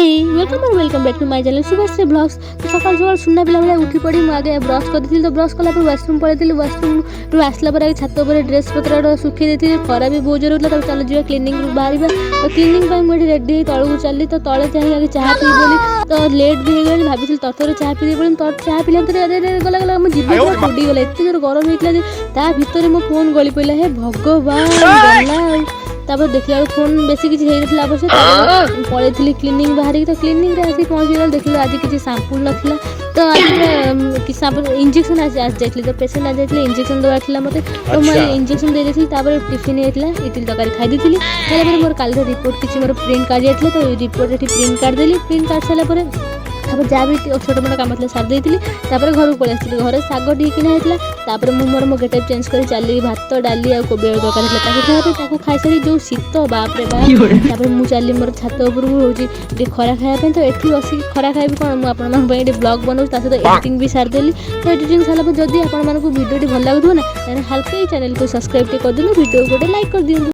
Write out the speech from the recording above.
हाय welcome और welcome back to my channel Shubhashree blogs. तो सकाल सकाल सुना पिला भाई उठी पड़ी मुझे आगे ब्रश करती तो ब्रश कला वाशरूम पड़े वाशरूम रू आसला पर आगे छात पर ड्रेस पत्र सुखी देती खरा भी बहुत जोर होता चल जा क्लीनिंग रू बाहर तो क्लीनिंग मुझे रेडी तलू चली तो तले चाहे आगे चाह पी बोली तो लेट भी हो गई भाभी तरतर चाह पी बोली तो चाह पीला गला गला मो जीवन पूरा उड़ी गला एत जोर गरम होता भितर मो फोन गली पड़ा हे भगवान गला तापर देखला फोन बेसी किसी होता अवश्य पड़े क्लीनिंग बाहर तो क्लीनिंग रे आसी पहुँची गल देख आज किसी सैंपल ना तो आज इंजेक्शन आज जाइए तो पेसेंट आज जाइए इंजेक्शन देवार था मत तो मुझे इंजेक्शन दे दी टिफिन होता इडली तरकारी खाई खाइला मोर काल रिपोर्ट किसी मोर प्रिंट काढ़ जाइए तो रिपोर्ट ये प्रिंट काढ़ देली प्रिंट काढ़ सारापर तापर जहाँ भी छोट मोट कम था सारी देती घर को पलि आसी घर साग टीकिना होता मोर मो गेटअप चेंज कर चली भात डाली और कोबी आलू तरकारी खाई सारी जो शीत बाप रे बाप मुझे चली मोर छात उपर हूँ खरा खायापी तो ये बसिक खरा खाइबी कौन मुझे ब्लॉग बनाऊँ सहित एडिटिंग भी सारीदेली तो एडिटिंग सारापर जदि आपको भिडियो भल लगुव ना हल्का चैनल को सब्सक्राइब कर दिखाँ वीडियो गोटे लाइक कर दिखाँ।